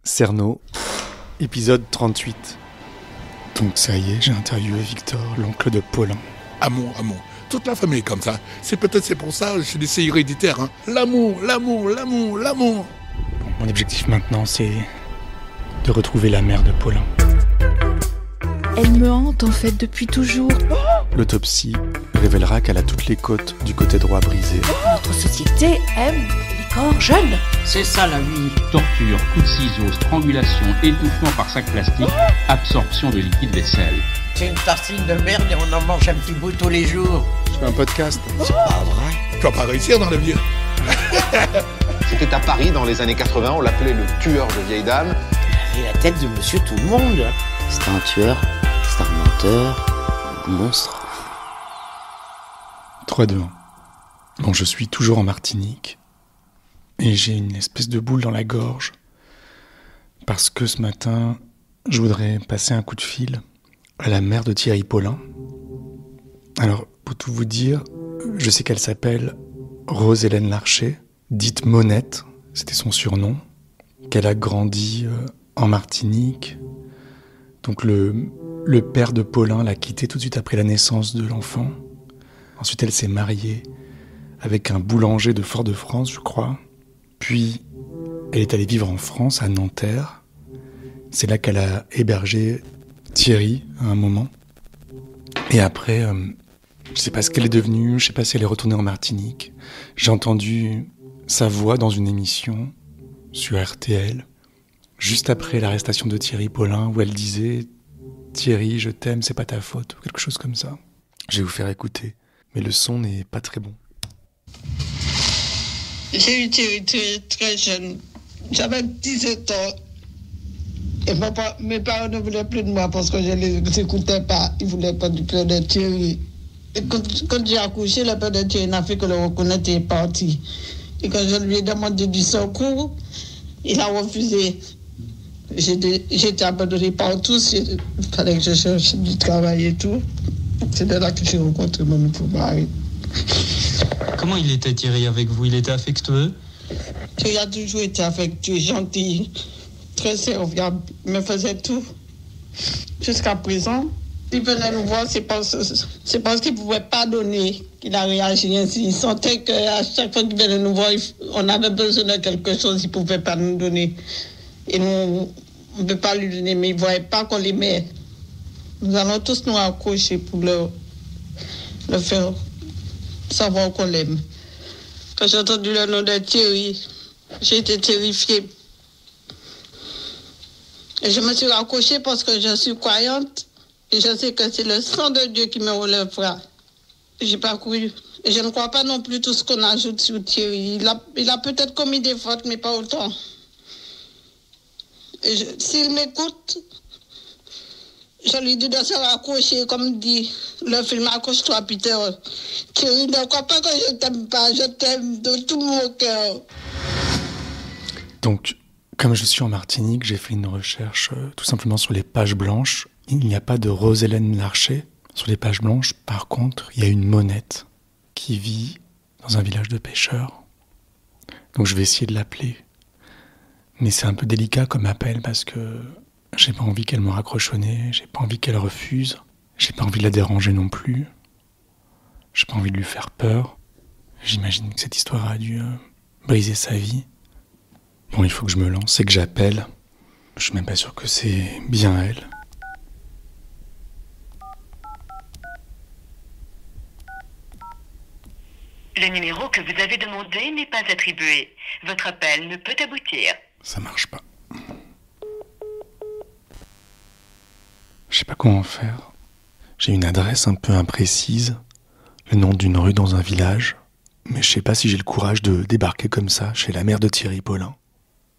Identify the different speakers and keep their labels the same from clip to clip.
Speaker 1: Cerno, épisode 38. Donc ça y est, j'ai interviewé Victor, l'oncle de Paulin.
Speaker 2: Amour. Toute la famille est comme ça. C'est pour ça, c'est héréditaire. Hein. L'amour.
Speaker 1: Bon, mon objectif maintenant, c'est de retrouver la mère de Paulin.
Speaker 3: Elle me hante en fait depuis toujours.
Speaker 1: L'autopsie révélera qu'elle a toutes les côtes du côté droit brisées.
Speaker 3: Notre société aime les corps jeunes.
Speaker 4: C'est ça la vie. Torture, coups de ciseaux, strangulation, étouffement par sac plastique, absorption de liquide vaisselle.
Speaker 5: C'est une tartine de merde et on en mange un petit bout tous les jours.
Speaker 1: Je fais un podcast.
Speaker 5: C'est pas vrai.
Speaker 2: Tu vas pas réussir dans la vie.
Speaker 6: C'était à Paris dans les années 80, on l'appelait le tueur de vieilles dames.
Speaker 5: Il avait la tête de monsieur tout le monde.
Speaker 7: C'est un tueur, c'est un menteur, un monstre.
Speaker 1: 3-2-1. Bon, je suis toujours en Martinique et j'ai une espèce de boule dans la gorge parce que ce matin, je voudrais passer un coup de fil à la mère de Thierry Paulin. Alors, pour tout vous dire, je sais qu'elle s'appelle Rose-Hélène Larcher, dite Monette, c'était son surnom, qu'elle a grandi en Martinique. Donc le père de Paulin l'a quittée tout de suite après la naissance de l'enfant. Ensuite, elle s'est mariée avec un boulanger de Fort-de-France, je crois. Puis, elle est allée vivre en France, à Nanterre. C'est là qu'elle a hébergé Thierry à un moment. Et après, je sais pas ce qu'elle est devenue, je sais pas si elle est retournée en Martinique. J'ai entendu sa voix dans une émission sur RTL, juste après l'arrestation de Thierry Paulin, où elle disait « Thierry, je t'aime, c'est pas ta faute », ou quelque chose comme ça. Je vais vous faire écouter, mais le son n'est pas très bon.
Speaker 8: J'ai eu Thierry très jeune. J'avais 17 ans. Et mes parents ne voulaient plus de moi parce que je ne les écoutais pas. Ils ne voulaient pas du père de Thierry. Et quand j'ai accouché, le père de Thierry n'a fait que le reconnaître et est parti. Et quand je lui ai demandé du secours, il a refusé. J'étais abandonnée par tous. Il fallait que je cherche du travail et tout. C'est de là que j'ai rencontré mon nouveau mari.
Speaker 9: Comment il était, Thierry, avec vous? Il était affectueux?
Speaker 8: Thierry a toujours été affectueux, gentil, très serviable. Il me faisait tout. Jusqu'à présent, il venait nous voir, c'est parce qu'il ne pouvait pas donner qu'il a réagi ainsi. Il sentait qu'à chaque fois qu'il venait nous voir, on avait besoin de quelque chose, il ne pouvait pas nous donner. Et nous, on ne peut pas lui donner, mais il ne voyait pas qu'on l'aimait. Nous allons tous nous accrocher pour le faire savoir qu'on l'aime. Quand j'ai entendu le nom de Thierry, j'ai été terrifiée. Et je me suis raccrochée parce que je suis croyante et je sais que c'est le sang de Dieu qui me relèvera. J'ai pas cru. Et je ne crois pas non plus tout ce qu'on ajoute sur Thierry. Il a peut-être commis des fautes, mais pas autant. S'il m'écoute, je lui dis de se raccrocher, comme dit le film Accroche-toi, Peter. Thierry, ne crois pas que je t'aime pas, je t'aime de tout mon cœur.
Speaker 1: Donc, comme je suis en Martinique, j'ai fait une recherche tout simplement sur les pages blanches. Il n'y a pas de Rose-Hélène Larcher sur les pages blanches. Par contre, il y a une Monette qui vit dans un village de pêcheurs. Donc je vais essayer de l'appeler. Mais c'est un peu délicat comme appel parce que j'ai pas envie qu'elle me raccroche au nez, j'ai pas envie qu'elle refuse, j'ai pas envie de la déranger non plus, j'ai pas envie de lui faire peur. J'imagine que cette histoire a dû briser sa vie. Bon, il faut que je me lance et que j'appelle. Je suis même pas sûr que c'est bien elle.
Speaker 10: Le numéro que vous avez demandé n'est pas attribué. Votre appel ne peut aboutir.
Speaker 1: Ça marche pas. Je sais pas comment faire. J'ai une adresse un peu imprécise, le nom d'une rue dans un village, mais je sais pas si j'ai le courage de débarquer comme ça chez la mère de Thierry Paulin,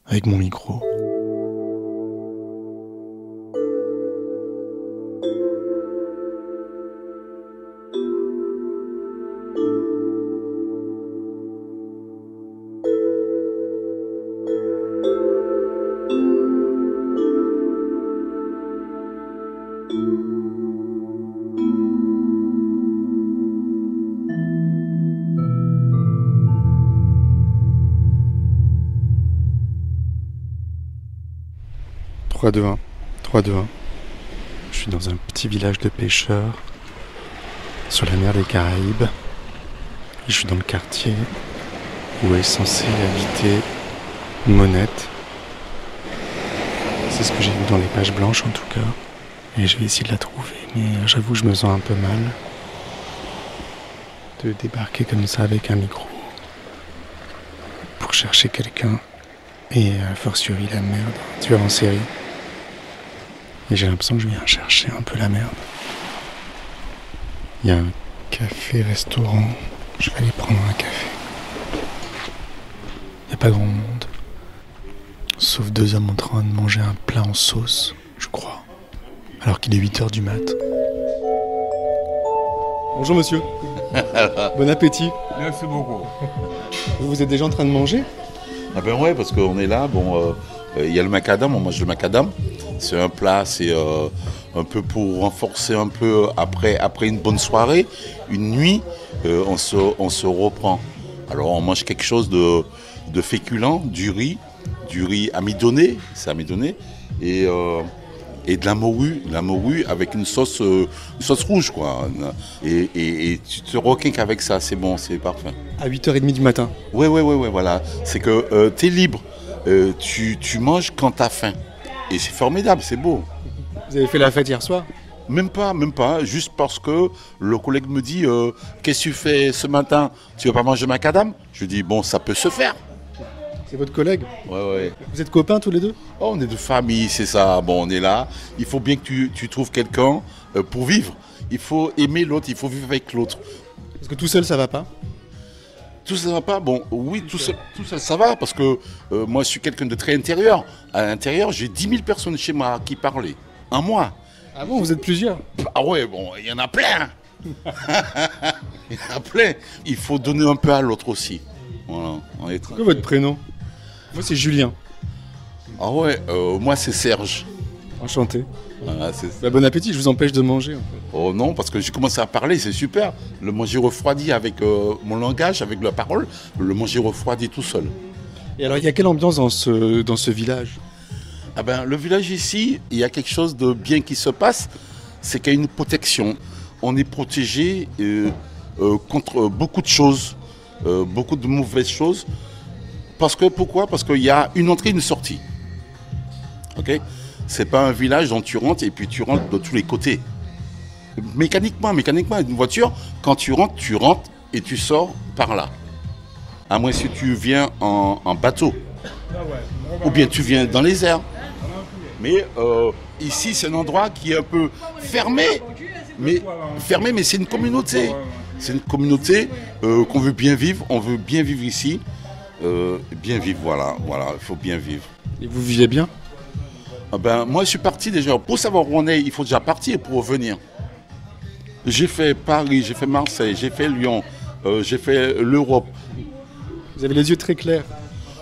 Speaker 1: avec mon micro. 3-2-1. 3-2-1. Je suis dans un petit village de pêcheurs sur la mer des Caraïbes. Et je suis dans le quartier où est censée habiter Monette. C'est ce que j'ai vu dans les pages blanches en tout cas. Et je vais essayer de la trouver. Mais j'avoue, je me sens un peu mal de débarquer comme ça avec un micro pour chercher quelqu'un. Et a fortiori la merde, tueur en série. Et j'ai l'impression que je viens chercher un peu la merde. Il y a un café-restaurant. Je vais aller prendre un café. Il n'y a pas grand monde. Sauf 2 hommes en train de manger un plat en sauce, je crois. Alors qu'il est 8h du mat. Bonjour monsieur. Bon appétit.
Speaker 11: Merci beaucoup.
Speaker 1: Vous êtes déjà en train de manger ?
Speaker 11: Ah ben ouais, parce qu'on est là, bon, il y a le macadam, on mange le macadam. C'est un plat, c'est un peu pour renforcer un peu après une bonne soirée, une nuit, on se reprend. Alors on mange quelque chose de féculent, du riz amidonné, c'est amidonné, et de la morue avec une sauce rouge, quoi. Et tu te requinques avec ça, c'est bon, c'est parfait.
Speaker 1: À 8h30 du matin.
Speaker 11: Ouais, voilà. C'est que t'es libre, tu manges quand t'as faim. Et c'est formidable, c'est beau.
Speaker 1: Vous avez fait la fête hier soir ?
Speaker 11: Même pas, juste parce que le collègue me dit qu'est-ce que tu fais ce matin ? Tu vas pas manger macadam ? Je lui dis bon, ça peut se faire.
Speaker 1: C'est votre collègue ?
Speaker 11: Ouais.
Speaker 1: Vous êtes copains tous les deux ?
Speaker 11: Oh, on est de famille, c'est ça. Bon, on est là. Il faut bien que tu trouves quelqu'un pour vivre. Il faut aimer l'autre, il faut vivre avec l'autre.
Speaker 1: Parce que tout seul, ça va pas ?
Speaker 11: Tout ça va pas ? Bon, oui, tout seul, ça va, parce que moi, je suis quelqu'un de très intérieur. À l'intérieur, j'ai 10 000 personnes chez moi qui parlaient. Un mois.
Speaker 1: Ah bon, vous êtes plusieurs ?
Speaker 11: Ah ouais, bon, il y en a plein. Il y en a plein. Il faut donner un peu à l'autre aussi. Voilà.
Speaker 1: C'est quoi votre prénom ? Moi, c'est Julien.
Speaker 11: Ah ouais, moi, c'est Serge.
Speaker 1: Enchanté.
Speaker 11: Voilà,
Speaker 1: bon appétit, je vous empêche de manger. En fait.
Speaker 11: Oh non, parce que j'ai commencé à parler, c'est super. Le manger refroidi avec mon langage, avec la parole, le manger refroidi tout seul.
Speaker 1: Et alors, il y a quelle ambiance dans ce village ?
Speaker 11: Ah ben, le village ici, il y a quelque chose de bien qui se passe, c'est qu'il y a une protection. On est protégé contre beaucoup de choses, beaucoup de mauvaises choses. Pourquoi ? Parce qu'il y a une entrée et une sortie. Ok ? C'est pas un village dont tu rentres et puis tu rentres de tous les côtés. Mécaniquement, une voiture, quand tu rentres et tu sors par là. À moins si tu viens en bateau. Ou bien tu viens dans les airs. Mais ici, c'est un endroit qui est un peu fermé, mais c'est une communauté. C'est une communauté qu'on veut bien vivre. On veut bien vivre ici. Bien vivre, voilà, il faut bien vivre.
Speaker 1: Et vous vivez bien ?
Speaker 11: Ah ben, moi, je suis parti déjà. Pour savoir où on est, il faut déjà partir pour revenir. J'ai fait Paris, j'ai fait Marseille, j'ai fait Lyon, j'ai fait l'Europe.
Speaker 1: Vous avez les yeux très clairs.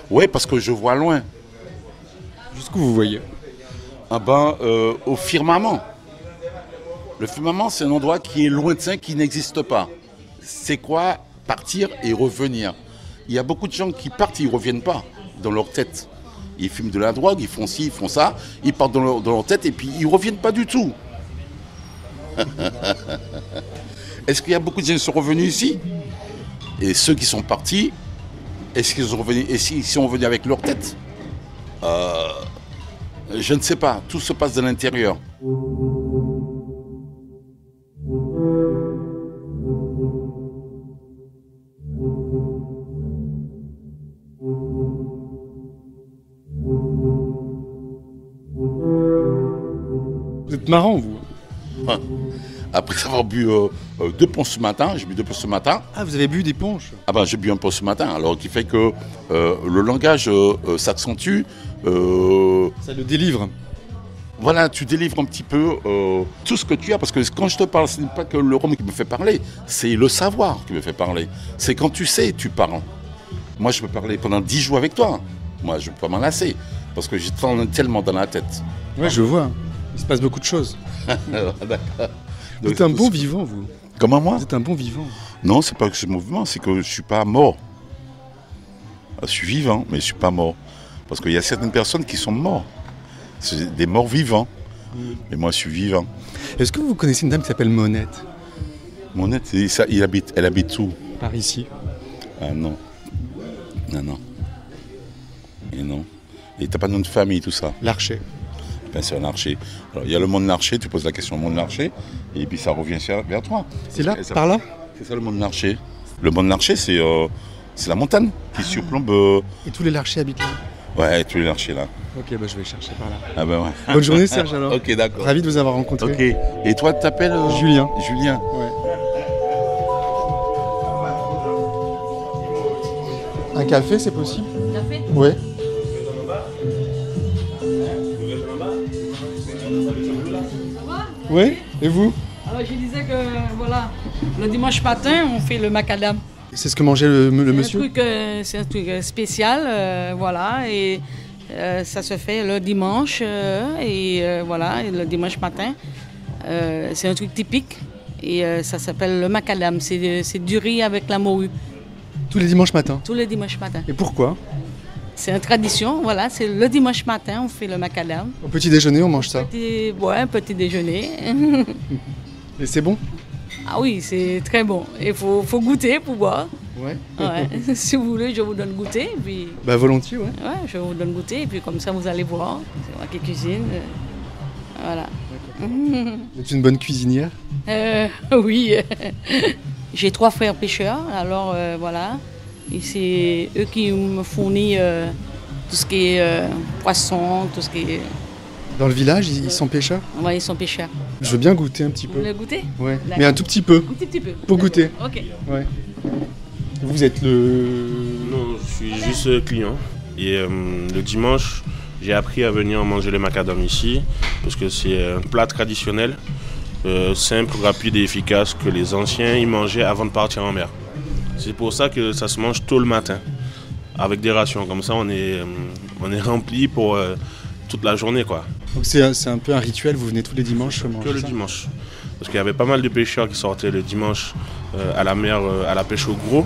Speaker 11: Oui, parce que je vois loin.
Speaker 1: Jusqu'où vous voyez ?
Speaker 11: Ah ben, au firmament. Le firmament, c'est un endroit qui est lointain, qui n'existe pas. C'est quoi partir et revenir ? Il y a beaucoup de gens qui partent et ils ne reviennent pas dans leur tête. Ils fument de la drogue, ils font ci, ils font ça, ils partent dans leur tête et puis ils ne reviennent pas du tout. Est-ce qu'il y a beaucoup de gens qui sont revenus ici ? Et ceux qui sont partis, est-ce qu'ils sont revenus, est-ce qu'ils sont revenus avec leur tête ? Je ne sais pas, tout se passe de l'intérieur.
Speaker 1: Vous êtes marrant, vous.
Speaker 11: Après avoir bu 2 ponches ce matin, j'ai bu 2 ponches ce matin.
Speaker 1: Ah, vous avez bu des ponches ?
Speaker 11: Ah ben, j'ai bu un ponche ce matin, alors qui fait que le langage s'accentue.
Speaker 1: Ça le délivre.
Speaker 11: Voilà, tu délivres un petit peu tout ce que tu as, parce que quand je te parle, ce n'est pas que le rhum qui me fait parler, c'est le savoir qui me fait parler. C'est quand tu sais, tu parles. Moi, je peux parler pendant 10 jours avec toi. Moi, je ne peux pas m'en lasser, parce que j'ai tellement dans la tête.
Speaker 1: Ouais, je vois. Il se passe beaucoup de choses.
Speaker 11: D'accord.
Speaker 1: Vous êtes un bon vivant, vous.
Speaker 11: Comment moi ?
Speaker 1: Vous êtes un bon vivant.
Speaker 11: Non, c'est pas que je suis vivant, c'est que je ne suis pas mort. Je suis vivant, mais je ne suis pas mort. Parce qu'il y a certaines personnes qui sont mortes. C'est des morts vivants. Mais moi, je suis vivant.
Speaker 1: Est-ce que vous connaissez une dame qui s'appelle Monette?
Speaker 11: Monette, elle habite où?
Speaker 1: Par ici.
Speaker 11: Ah non. Non. Et non. Et t'as pas de nom de famille, tout ça?
Speaker 1: Larcher.
Speaker 11: Ben, c'est un Larcher. Alors, il y a le monde Larcher, tu poses la question au monde Larcher, et puis ça revient vers toi.
Speaker 1: C'est là, par là?
Speaker 11: C'est ça le monde Larcher. Le monde Larcher, c'est la montagne qui surplombe.
Speaker 1: Et tous les Larchers habitent là?
Speaker 11: Ouais, tous les Larchers là.
Speaker 1: Ok, bah je vais chercher par là.
Speaker 11: Ah ben ouais.
Speaker 1: Bonne journée Serge alors.
Speaker 11: Ok, d'accord.
Speaker 1: Ravi de vous avoir rencontré.
Speaker 11: Ok. Et toi, tu t'appelles
Speaker 1: Julien.
Speaker 11: Julien.
Speaker 1: Ouais. Un café, c'est possible?
Speaker 12: Café?
Speaker 1: Ouais. Oui, et vous?
Speaker 12: Alors je disais que voilà, le dimanche matin, on fait le macadam.
Speaker 1: C'est ce que mangeait le monsieur?
Speaker 12: C'est un truc spécial, voilà, et ça se fait le dimanche, voilà, et le dimanche matin. C'est un truc typique, et ça s'appelle le macadam. C'est du riz avec la morue.
Speaker 1: Tous les dimanches matins?
Speaker 12: Tous les dimanches matins.
Speaker 1: Et pourquoi?
Speaker 12: C'est une tradition, voilà, c'est le dimanche matin, on fait le macadam.
Speaker 1: Au petit déjeuner, on mange ça?
Speaker 12: Un petit déjeuner.
Speaker 1: Et c'est bon?
Speaker 12: Ah oui, c'est très bon. Il faut goûter pour boire.
Speaker 1: Ouais.
Speaker 12: Si vous voulez, je vous donne goûter. Puis...
Speaker 1: Bah volontiers, ouais.
Speaker 12: Ouais, je vous donne goûter, et puis comme ça, vous allez voir. C'est moi qui cuisine. Voilà.
Speaker 1: Vous êtes une bonne cuisinière?
Speaker 12: Oui. J'ai 3 frères pêcheurs, alors voilà. Et c'est eux qui me fournissent tout ce qui est poisson, tout ce qui est...
Speaker 1: Dans le village, ils sont pêcheurs?
Speaker 12: Oui, ils sont pêcheurs.
Speaker 1: Je veux bien goûter un petit peu.
Speaker 12: Vous voulez goûter?
Speaker 1: Ouais, mais un tout petit peu.
Speaker 12: Un petit peu.
Speaker 1: Pour goûter.
Speaker 12: Ok.
Speaker 1: Ouais. Vous êtes le...
Speaker 13: Non, je suis juste client. Et le dimanche, j'ai appris à venir manger le macadam ici, parce que c'est un plat traditionnel, simple, rapide et efficace, que les anciens y mangeaient avant de partir en mer. C'est pour ça que ça se mange tôt le matin, avec des rations. Comme ça, on est rempli pour toute la journée, quoi.
Speaker 1: Donc c'est un peu un rituel, vous venez tous les dimanches manger
Speaker 13: que le
Speaker 1: ça?
Speaker 13: Dimanche. Parce qu'il y avait pas mal de pêcheurs qui sortaient le dimanche à la mer, à la pêche au gros.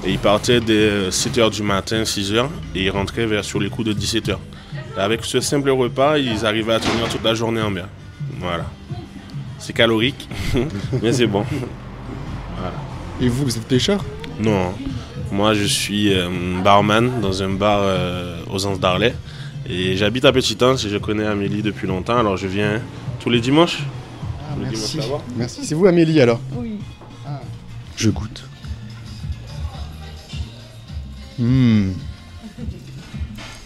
Speaker 13: Et ils partaient dès 7h du matin, 6h, et ils rentraient sur les coups de 17h. Et avec ce simple repas, ils arrivaient à tenir toute la journée en mer. Voilà. C'est calorique, mais c'est bon. Voilà.
Speaker 1: Et vous êtes pêcheur?
Speaker 13: Non. Moi, je suis barman dans un bar aux Anses d'Arlet. Et j'habite à Petit-Anse et je connais Amélie depuis longtemps, alors je viens tous les dimanches.
Speaker 1: Ah, merci. Merci. C'est vous Amélie alors?
Speaker 12: Oui.
Speaker 1: Ah. Je goûte.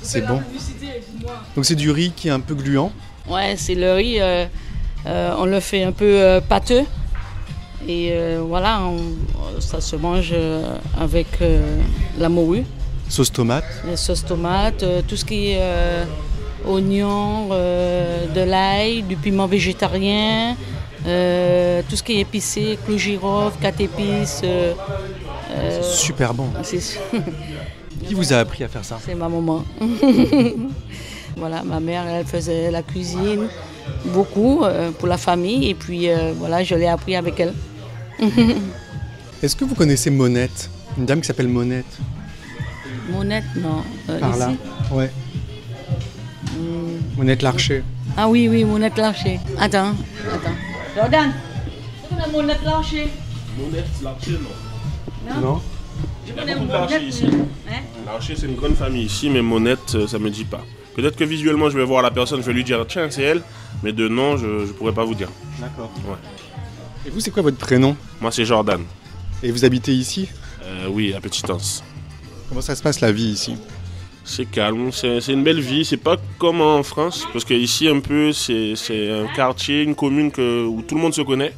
Speaker 1: C'est bon. Donc c'est du riz qui est un peu gluant?
Speaker 12: Ouais, c'est le riz, on le fait un peu pâteux. Et voilà, ça se mange avec la morue.
Speaker 1: Sauce tomate?
Speaker 12: La sauce tomate, tout ce qui est oignon, de l'ail, du piment végétarien, tout ce qui est épicé, clou girofle, 4 épices.
Speaker 1: C'est super bon. Qui vous a appris à faire ça?
Speaker 12: C'est ma maman. Voilà, ma mère, elle faisait la cuisine beaucoup pour la famille et puis voilà, je l'ai appris avec elle.
Speaker 1: Est-ce que vous connaissez Monette? Une dame qui s'appelle Monette?
Speaker 12: Monette, non.
Speaker 1: Par
Speaker 12: ici?
Speaker 1: là? Ouais. Monette Larcher.
Speaker 12: Ah oui, Monette Larcher. Attends. Jordan, tu connais Monette Larcher?
Speaker 13: Monette Larcher, non.
Speaker 12: Non?
Speaker 13: Il y a beaucoup de Larcher ici. Larcher, c'est une grande famille ici, mais Monette, ça ne me dit pas. Peut-être que visuellement, je vais voir la personne, je vais lui dire tiens, c'est elle, mais de nom, je ne pourrais pas vous dire.
Speaker 1: D'accord.
Speaker 13: Ouais.
Speaker 1: Et vous, c'est quoi votre prénom?
Speaker 13: Moi, c'est Jordan.
Speaker 1: Et vous habitez ici?
Speaker 13: Oui, à Petit-Anse.
Speaker 1: Comment ça se passe la vie ici?
Speaker 13: C'est calme, c'est une belle vie. C'est pas comme en France, parce qu'ici, un peu, c'est un quartier, une commune où tout le monde se connaît.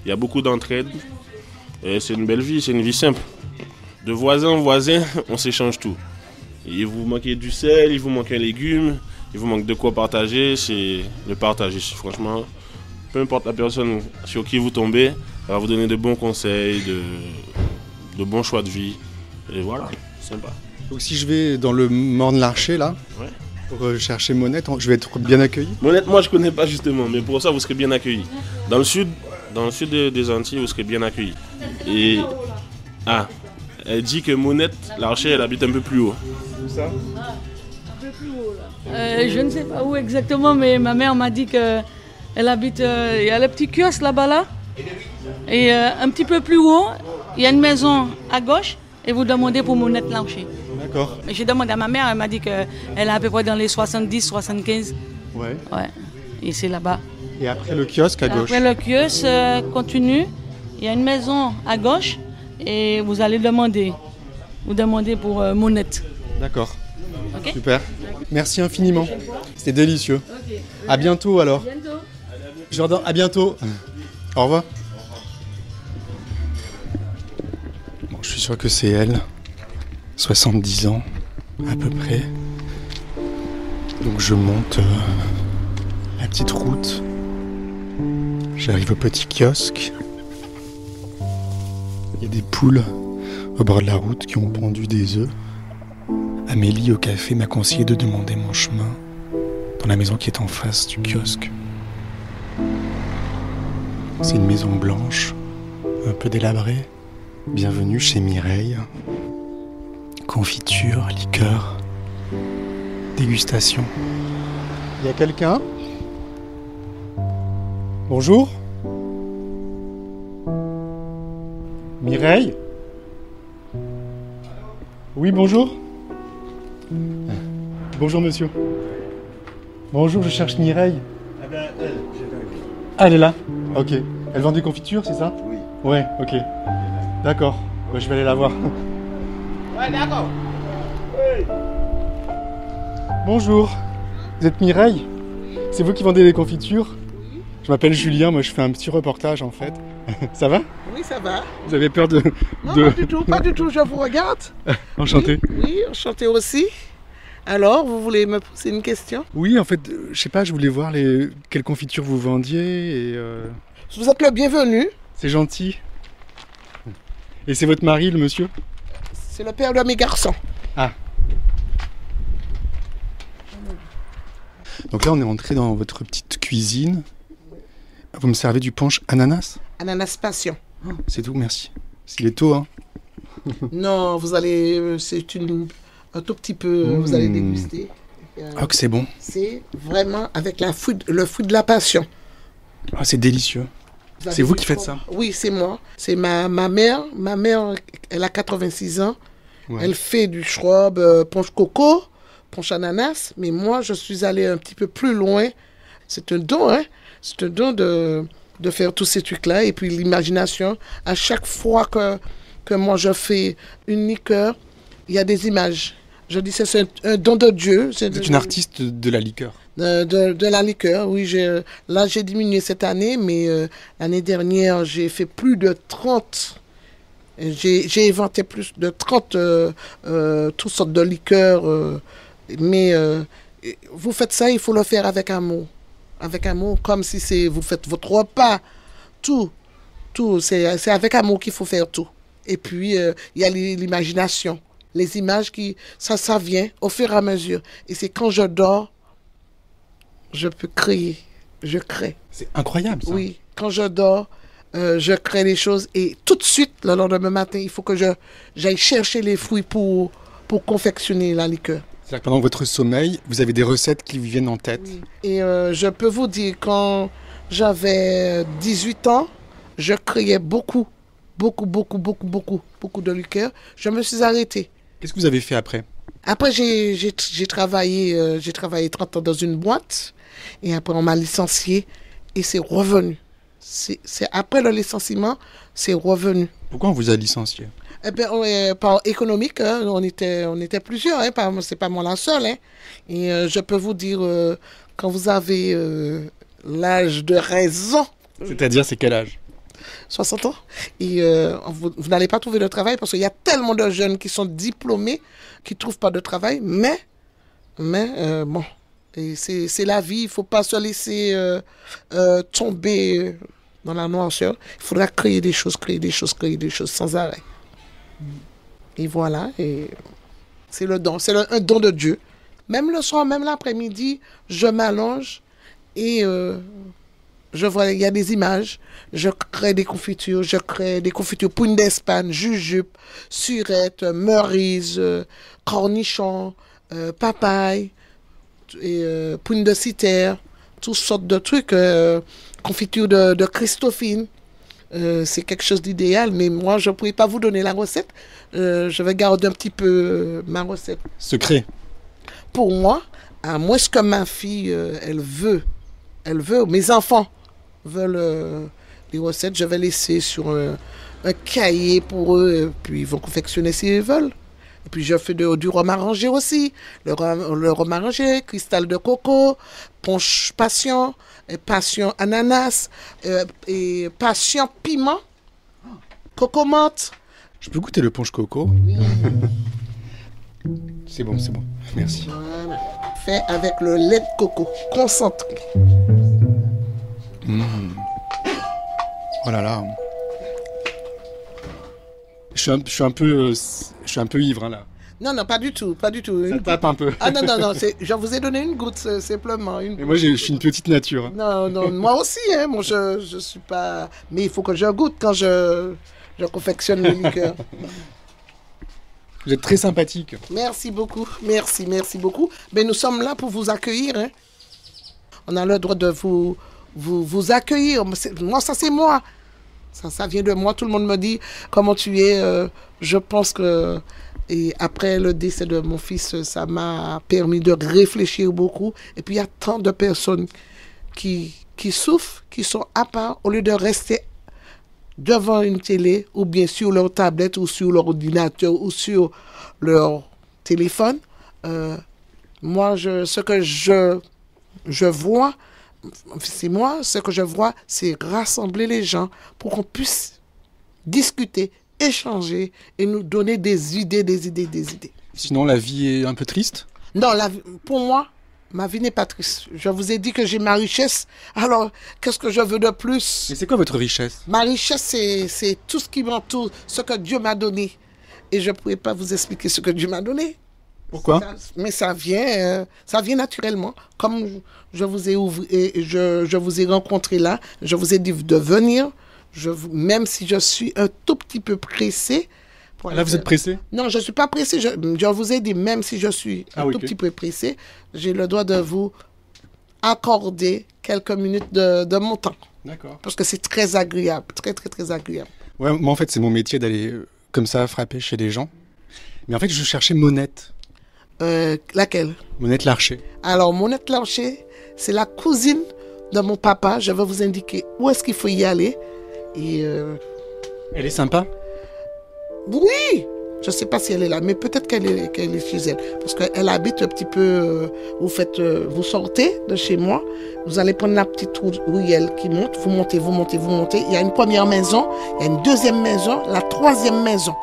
Speaker 13: Il y a beaucoup d'entraide. Et c'est une belle vie, c'est une vie simple. De voisin en voisin, on s'échange tout. Il vous manquez du sel, il vous manque un légume, il vous manque de quoi partager, c'est le partage ici. Franchement, peu importe la personne sur qui vous tombez, elle va vous donner de bons conseils, de bons choix de vie. Et voilà, sympa.
Speaker 1: Donc si je vais dans le Morne-Larcher là,
Speaker 13: ouais,
Speaker 1: pour chercher Monette, je vais être bien accueilli?
Speaker 13: Monette, moi je connais pas justement, mais pour ça vous serez bien accueilli. Dans le sud des Antilles, vous serez bien accueilli. Et elle dit que Monette Larcher, elle habite un peu plus haut.
Speaker 1: Où ça?
Speaker 12: Un peu plus haut là. Je ne sais pas où exactement, mais ma mère m'a dit qu'elle habite... Il y a le petit kiosque là-bas, là. Et un petit peu plus haut, il y a une maison à gauche et vous demandez pour Mounette Lancher.
Speaker 14: D'accord.
Speaker 12: J'ai demandé à ma mère, elle m'a dit qu'elle est à peu près dans les 70, 75.
Speaker 14: Ouais.
Speaker 12: Ouais. Et c'est là-bas.
Speaker 14: Et après le kiosque à gauche.
Speaker 12: Après le kiosque continue, il y a une maison à gauche et vous allez demander. Vous demandez pour Mounette.
Speaker 14: D'accord.
Speaker 12: Okay.
Speaker 14: Super. Merci infiniment. C'était délicieux.
Speaker 12: Okay.
Speaker 14: À bientôt alors.
Speaker 12: À bientôt.
Speaker 14: Jordan, à bientôt. Au revoir.
Speaker 1: Bon, je suis sûr que c'est elle. 70 ans, à peu près. Donc je monte la petite route. J'arrive au petit kiosque. Il y a des poules au bord de la route qui ont pondu des œufs. Amélie au café m'a conseillé de demander mon chemin dans la maison qui est en face du kiosque. C'est une maison blanche, un peu délabrée. Bienvenue chez Mireille. Confiture, liqueur, dégustation.
Speaker 14: Il y a quelqu'un? Bonjour? Mireille? Oui, bonjour? Bonjour, monsieur. Bonjour, je cherche Mireille. Ah, elle est là? Ok. Elle vend des confitures, c'est ça? Oui. Ouais, ok. D'accord. Ouais, je vais aller la voir.
Speaker 5: Ouais, d'accord.
Speaker 14: Oui. Bonjour. Vous êtes Mireille? C'est vous qui vendez les confitures? Je m'appelle Julien, moi je fais un petit reportage en fait. Ça va?
Speaker 5: Oui, ça va.
Speaker 14: Vous avez peur de...
Speaker 5: Non, pas du tout, pas du tout, je vous regarde.
Speaker 14: Enchanté.
Speaker 5: Oui, enchanté aussi. Alors, vous voulez me poser une question?
Speaker 14: Oui, en fait, je sais pas, je voulais voir quelles confitures vous vendiez et...
Speaker 5: Vous êtes le bienvenu.
Speaker 14: C'est gentil. Et c'est votre mari, le monsieur?
Speaker 5: C'est le père de mes garçons.
Speaker 14: Ah. Donc là, on est entré dans votre petite cuisine. Vous me servez du punch ananas?
Speaker 5: Ananas passion.
Speaker 14: Oh, c'est tout, merci. Il est tôt, hein?
Speaker 5: Non, vous allez... C'est un tout petit peu... Vous allez déguster.
Speaker 14: Ah, que c'est bon.
Speaker 5: C'est vraiment avec le fruit de la passion.
Speaker 1: Ah, c'est délicieux. C'est vous qui faites ça?
Speaker 5: Oui, c'est moi. C'est ma mère. Ma mère, elle a 86 ans. Ouais. Elle fait du shrub, punch coco, punch ananas. Mais moi, je suis allé un petit peu plus loin. C'est un don, hein? C'est un don de faire tous ces trucs-là. Et puis l'imagination. À chaque fois que moi, je fais une liqueur, il y a des images. Je dis c'est un don de Dieu.
Speaker 14: Vous êtes une artiste de la liqueur?
Speaker 5: De la liqueur, oui. Là, j'ai diminué cette année, mais l'année dernière, j'ai fait plus de 30. J'ai inventé plus de 30 toutes sortes de liqueurs. Mais vous faites ça, il faut le faire avec amour. Avec amour, comme si vous faites votre repas. Tout. C'est avec amour qu'il faut faire tout. Et puis, il y a l'imagination. Les images ça vient au fur et à mesure. Et c'est quand je dors, je peux créer. Je crée.
Speaker 14: C'est incroyable, ça.
Speaker 5: Oui, quand je dors, je crée les choses. Et tout de suite, le lendemain matin, il faut que j'aille chercher les fruits pour confectionner la liqueur.
Speaker 14: C'est-à-dire que pendant votre sommeil, vous avez des recettes qui vous viennent en tête.
Speaker 5: Oui. Et je peux vous dire, quand j'avais 18 ans, je créais beaucoup de liqueur. Je me suis arrêtée.
Speaker 14: Qu'est-ce que vous avez fait après?
Speaker 5: Après, j'ai travaillé 30 ans dans une boîte. Et après, on m'a licencié. Et c'est revenu. C'est après le licenciement, c'est revenu.
Speaker 14: Pourquoi on vous a licencié?
Speaker 5: Eh bien, par économique, hein, on était plusieurs. Hein, c'est pas moi la seule. Hein. Et je peux vous dire, quand vous avez l'âge de raison...
Speaker 14: C'est-à-dire, c'est quel âge?
Speaker 5: 60 ans. Et vous n'allez pas trouver de travail parce qu'il y a tellement de jeunes qui sont diplômés qui ne trouvent pas de travail. Mais bon, c'est la vie. Il ne faut pas se laisser tomber dans la noirceur. Il faudra créer des choses sans arrêt. Et voilà. Et c'est le don. C'est un don de Dieu. Même le soir, même l'après-midi, je m'allonge et... je vois, il y a des images, je crée des confitures pougne d'Espagne, jujube, surette, meurises, cornichons, papaye, Prune de citer, toutes sortes de trucs, confiture de Christophine. C'est quelque chose d'idéal, mais moi, je ne pourrais pas vous donner la recette. Je vais garder un petit peu ma recette.
Speaker 14: Secret.
Speaker 5: Pour moi, à moins que ma fille, elle veut, mes enfants veulent les recettes, je vais laisser sur un cahier pour eux, puis ils vont confectionner s'ils veulent. Et puis je fais du rhum arrangé aussi, le rhum arrangé, cristal de coco, punch passion, passion ananas, et passion piment, coco menthe.
Speaker 14: Je peux goûter le punch coco?
Speaker 5: Oui.
Speaker 14: C'est bon, merci.
Speaker 5: Voilà. Fait avec le lait de coco concentré.
Speaker 14: Oh là là. Je suis un peu ivre hein, là.
Speaker 5: Non, pas du tout.
Speaker 14: Ça tape un peu.
Speaker 5: Ah non, je vous ai donné une goutte, simplement.
Speaker 14: Mais moi, je suis une petite nature.
Speaker 5: Hein. Non, moi aussi, hein. Moi, je suis pas... Mais il faut que je goûte quand je confectionne les liqueurs.
Speaker 14: Vous êtes très sympathique.
Speaker 5: Merci beaucoup, merci beaucoup. Mais nous sommes là pour vous accueillir. Hein. On a le droit de vous accueillir. Moi, ça c'est moi. Ça vient de moi. Tout le monde me dit comment tu es. Je pense que... Et après le décès de mon fils, ça m'a permis de réfléchir beaucoup. Et puis il y a tant de personnes qui souffrent, qui sont à part, au lieu de rester devant une télé, ou bien sur leur tablette, ou sur leur ordinateur, ou sur leur téléphone. Moi, ce que je vois, c'est moi, ce que je vois, c'est rassembler les gens pour qu'on puisse discuter, échanger et nous donner des idées.
Speaker 14: Sinon, la vie est un peu triste?
Speaker 5: Non, pour moi, ma vie n'est pas triste. Je vous ai dit que j'ai ma richesse. Alors, qu'est-ce que je veux de plus?
Speaker 14: Mais c'est quoi votre richesse?
Speaker 5: Ma richesse, c'est tout ce qui m'entoure, ce que Dieu m'a donné. Et je ne pourrais pas vous expliquer ce que Dieu m'a donné.
Speaker 14: Pourquoi?
Speaker 5: Mais ça vient naturellement. Comme je vous ai je vous ai rencontré là, je vous ai dit de venir. Même si je suis un tout petit peu pressé.
Speaker 14: Là, vous êtes pressé?
Speaker 5: Non, je ne suis pas pressé. Je vous ai dit, même si je suis un tout petit peu pressé, j'ai le droit de vous accorder quelques minutes de mon temps.
Speaker 14: D'accord.
Speaker 5: Parce que c'est très agréable, très agréable.
Speaker 14: Ouais, moi, en fait, c'est mon métier d'aller comme ça frapper chez des gens. Mais en fait, je cherchais Monette.
Speaker 5: Laquelle?
Speaker 14: Monette Larcher.
Speaker 5: Alors, Monette Larcher, c'est la cousine de mon papa. Je vais vous indiquer où est-ce qu'il faut y aller. Et
Speaker 14: Elle est sympa?
Speaker 5: Oui! Je ne sais pas si elle est là, mais peut-être qu'elle est chez elle. Parce qu'elle habite un petit peu... vous sortez de chez moi, vous allez prendre la petite ruelle qui monte, vous montez. Il y a une première maison, il y a une deuxième maison, la troisième maison.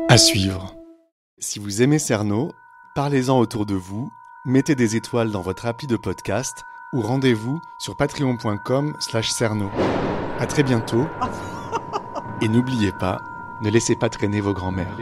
Speaker 14: À suivre. Si vous aimez Cerno, parlez-en autour de vous, mettez des étoiles dans votre appli de podcast ou rendez-vous sur patreon.com/Cerno. À très bientôt. Et n'oubliez pas, ne laissez pas traîner vos grands-mères.